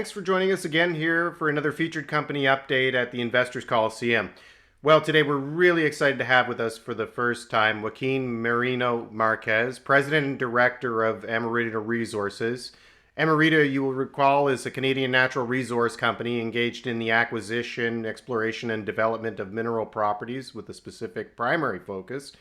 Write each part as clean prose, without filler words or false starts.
thanks for joining us again here for another featured company update at the Investors Coliseum. Well, today we're really excited to have with us for the first time Joaquin Merino-Marquez, President and Director of Emerita Resources. Emerita, you will recall, is a Canadian natural resource company engaged in the acquisition, exploration, and development of mineral properties with a specific primary focus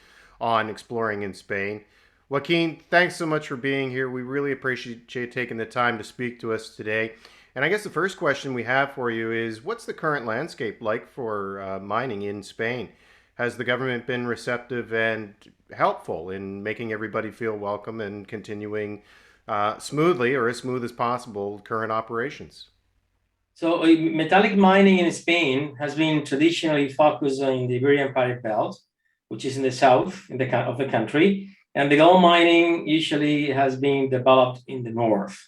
on exploring in Spain. Joaquin, thanks so much for being here. We really appreciate you taking the time to speak to us today. And I guess the first question we have for you is, what's the current landscape like for mining in Spain? Has the government been receptive and helpful in making everybody feel welcome and continuing smoothly, or as smooth as possible, current operations? So metallic mining in Spain has been traditionally focused on the Iberian pyrite belt, which is in the south of the country, and the gold mining usually has been developed in the north.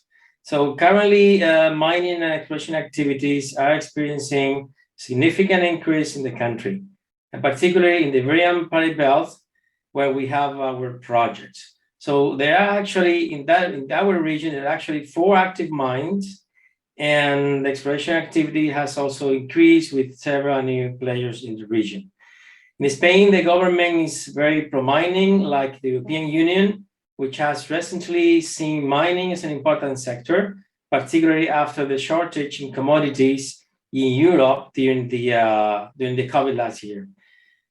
So currently, mining and exploration activities are experiencing significant increase in the country, and particularly in the Iberian pyrite belt, where we have our projects. So there are actually, in our region, there are actually 4 active mines, and the exploration activity has also increased with several new players in the region. In Spain, the government is very pro-mining, like the European Union, which has recently seen mining as an important sector, particularly after the shortage in commodities in Europe during the COVID last year.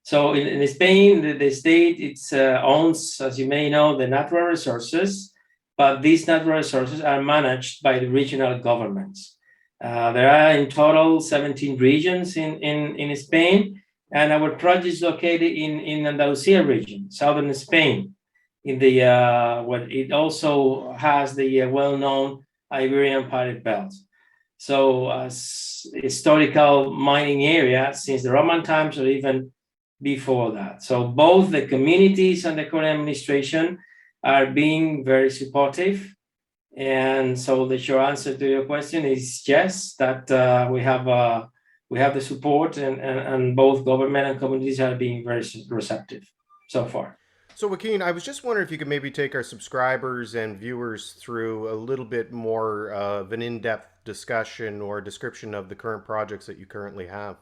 So in Spain, the state owns, as you may know, the natural resources, but these natural resources are managed by the regional governments. There are in total 17 regions in Spain, and our project is located in Andalusia region, southern Spain, in the what it also has the well-known Iberian pyrite belt. So as historical mining area since the Roman times or even before that. So both the communities and the current administration are being very supportive. And so the short answer to your question is yes, that we have the support, and both government and communities are being very receptive so far. So, Joaquin, I was just wondering if you could maybe take our subscribers and viewers through a little bit more of an in-depth discussion or description of the current projects that you currently have.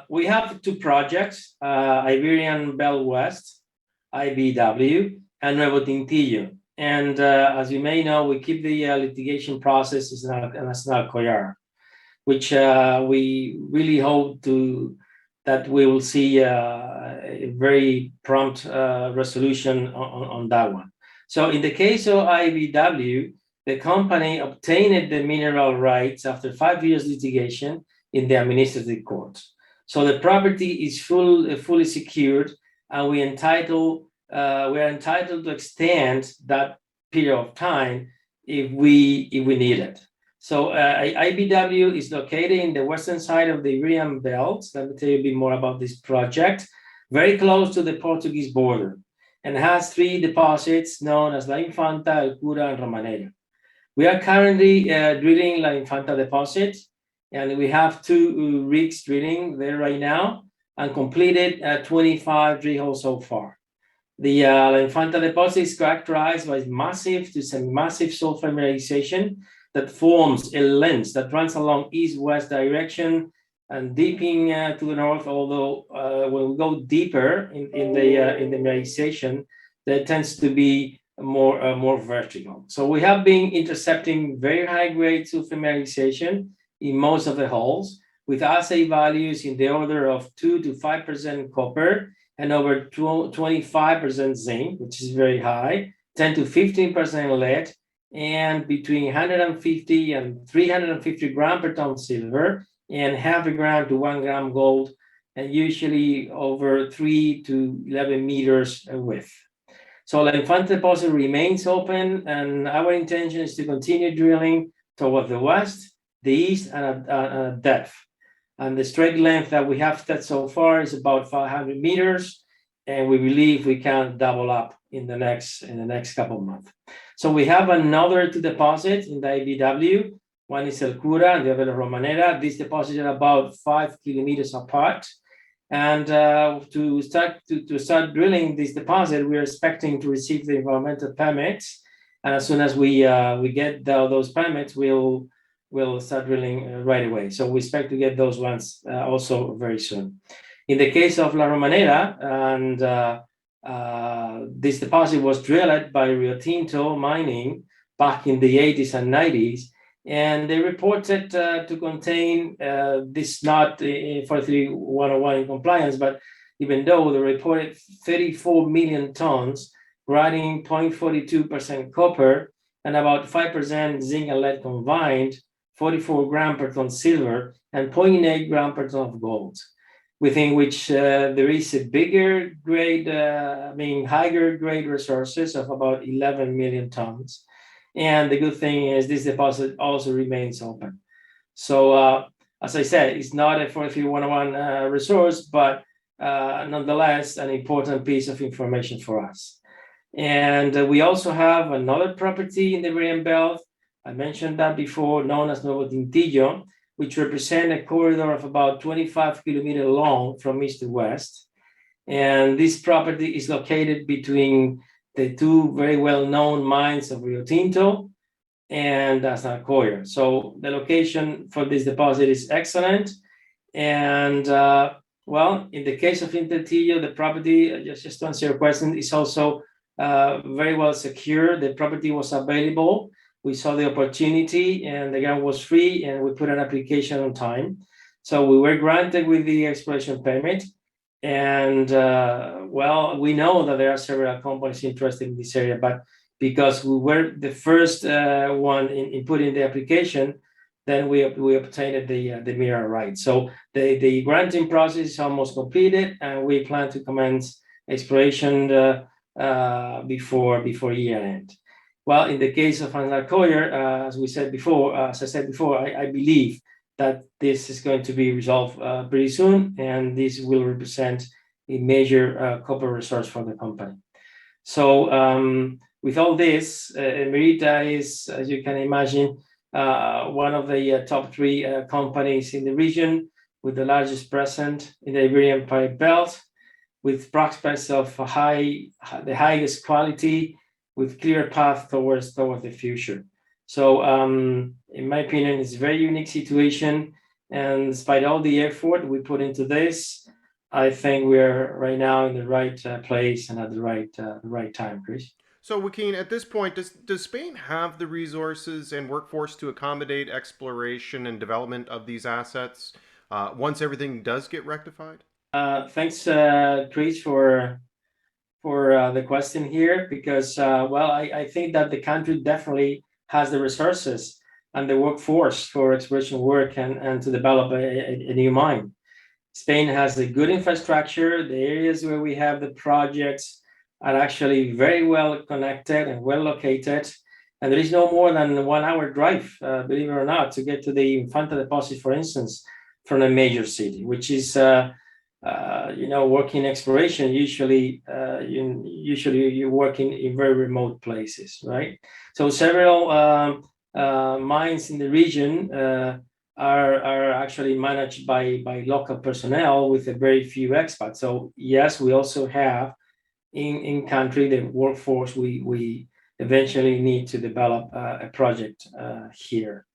We have 2 projects, Iberian Belt West, IBW, and Nuevo Tintillo. And as you may know, we keep the litigation process in Aznalcollar, which we really hope that we will see a very prompt resolution on that one. So in the case of IBW, the company obtained the mineral rights after 5 years litigation in the administrative court. So the property is fully secured, and we are entitled to extend that period of time if we need it. So IBW is located in the western side of the Iberian Belt. Let me tell you a bit more about this project. Very close to the Portuguese border, and has 3 deposits known as La Infanta, El Cura, and Romanera. We are currently drilling La Infanta deposit, and we have 2 rigs drilling there right now, and completed 25 drill holes so far. The La Infanta deposit is characterized by massive to semi-massive sulfur mineralization that forms a lens that runs along east-west direction and dipping to the north. Although when we go deeper in the mineralization, there tends to be more vertical. So we have been intercepting very high grade sulfur mineralization in most of the holes, with assay values in the order of 2 to 5% copper and over 25% zinc, which is very high, 10 to 15% lead, and between 150 and 350 grams per ton silver, and half a gram to 1 gram gold, and usually over 3 to 11 meters width. So La Infanta deposit remains open, and our intention is to continue drilling toward the west, the east, and at depth. And the straight length that we have tested so far is about 500 meters, and we believe we can double up in the next couple of months. So we have another 2 deposits in the IBW. One is El Cura and the other Romanera. These deposits are about 5 kilometers apart. And to start drilling this deposit, we are expecting to receive the environmental permits. And as soon as we get those permits, we'll we'll start drilling right away. So we expect to get those ones also very soon. In the case of La Romanera, and this deposit was drilled by Rio Tinto Mining back in the 80s and 90s, and they reported to contain this not 43101 in compliance, but even though they reported 34 million tons, grading 0.42% copper and about 5% zinc and lead combined, 44 gram per ton silver, and 0.8 gram per ton of gold, within which there is a bigger grade, higher grade resources of about 11 million tons. And the good thing is this deposit also remains open. So as I said, it's not a 43101 resource, but nonetheless, an important piece of information for us. And we also have another property in the Iberian Belt, I mentioned that before, known as Nuevo Tintillo, which represent a corridor of about 25 kilometers long from east to west. And this property is located between the two very well-known mines of Rio Tinto and Aznalcollar. So the location for this deposit is excellent. And well, in the case of Tintillo, the property, just to answer your question, is also very well secure. The property was available. We saw the opportunity and the ground was free, and we put an application on time. So we were granted with the exploration permit. And well, we know that there are several companies interested in this area, but because we were the first one in putting the application, then we obtained the mineral rights. So the granting process is almost completed, and we plan to commence exploration before year end. Well, in the case of Aznalcollar, as I said before, I believe that this is going to be resolved pretty soon, and this will represent a major copper resource for the company. So with all this, Emerita is, as you can imagine, one of the top three companies in the region, with the largest presence in the Iberian Pyrite Belt, with prospects of the highest quality, with clear path towards the future. So in my opinion, it's a very unique situation. And despite all the effort we put into this, I think we're right now in the right place and at the right time, Chris. So, Joaquin, at this point, does Spain have the resources and workforce to accommodate exploration and development of these assets once everything does get rectified? Thanks, Chris, for the question here, because well, I think that the country definitely has the resources and the workforce for exploration work and to develop a new mine. Spain has a good infrastructure. The areas where we have the projects are actually very well connected and well located. And there is no more than a 1 hour drive, believe it or not, to get to the Infanta deposit, for instance, from a major city, which is working exploration. Usually you work in very remote places, right? So several mines in the region are actually managed by local personnel with a very few expats. So yes, we also have in country the workforce we eventually need to develop a project here.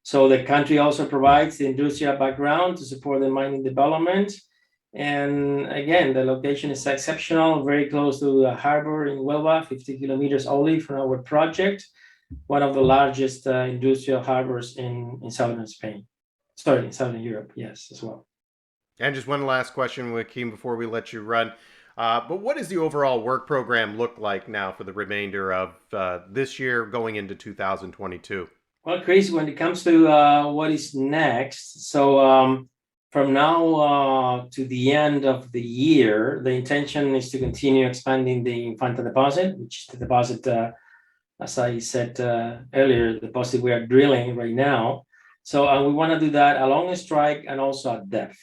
So the country also provides the industrial background to support the mining development. And again, the location is exceptional, very close to the harbor in Huelva, 50 kilometers only from our project, one of the largest industrial harbors in southern Spain. Sorry, in southern Europe, yes, as well. And just one last question, Joaquin, before we let you run. But what does the overall work program look like now for the remainder of this year going into 2022? Well, Chris, when it comes to what is next, so from now to the end of the year, the intention is to continue expanding the Infanta deposit, which is the deposit, as I said earlier, the deposit we are drilling right now. So we want to do that along a strike and also at depth.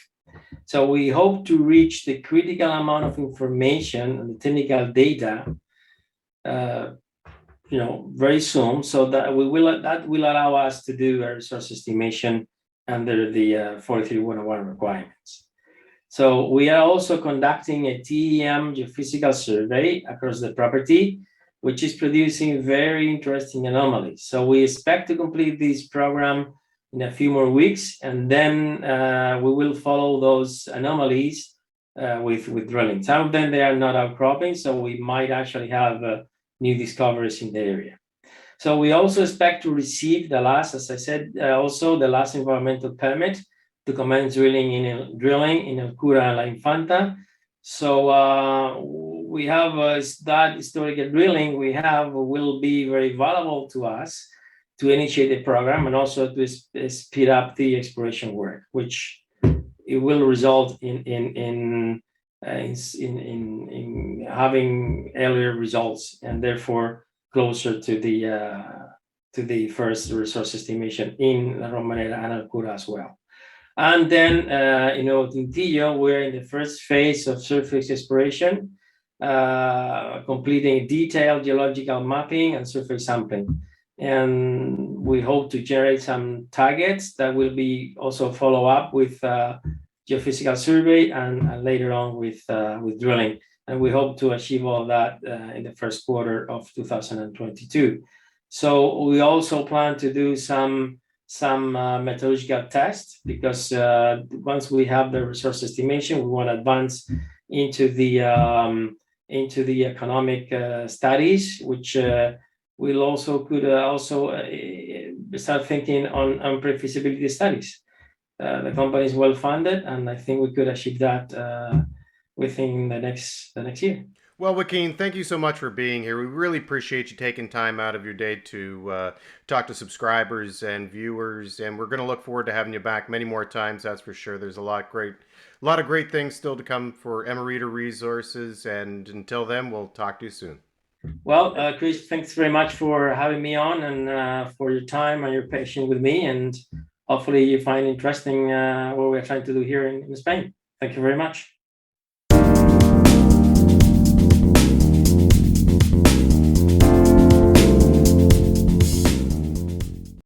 So we hope to reach the critical amount of information and the technical data, very soon, so that will allow us to do a resource estimation under the 43101 requirements. So we are also conducting a TEM geophysical survey across the property, which is producing very interesting anomalies. So we expect to complete this program in a few more weeks, and then we will follow those anomalies with drilling. Some of them, they are not outcropping, so we might actually have new discoveries in the area. So we also expect to receive the last, as I said, also the last environmental permit to commence drilling in El Cura and La Infanta. So we have that historical drilling we have will be very valuable to us to initiate the program and also to speed up the exploration work, which it will result in having earlier results and therefore closer to the first resource estimation in La Romanera and El Cura as well. And then, Tintillo, we're in the first phase of surface exploration, completing detailed geological mapping and surface sampling. And we hope to generate some targets that will be also follow up with geophysical survey and later on with drilling. And we hope to achieve all of that in the first quarter of 2022. So we also plan to do some metallurgical tests because once we have the resource estimation, we want to advance into the economic studies, which we'll also start thinking on pre-feasibility studies. The company is well funded, and I think we could achieve that within the next year. Well, Joaquin, thank you so much for being here. We really appreciate you taking time out of your day to talk to subscribers and viewers, and we're going to look forward to having you back many more times. That's for sure. There's a lot of great things still to come for Emerita Resources, and until then, we'll talk to you soon. Well, Chris, thanks very much for having me on and for your time and your patience with me, and hopefully you find interesting what we're trying to do here in Spain. Thank you very much.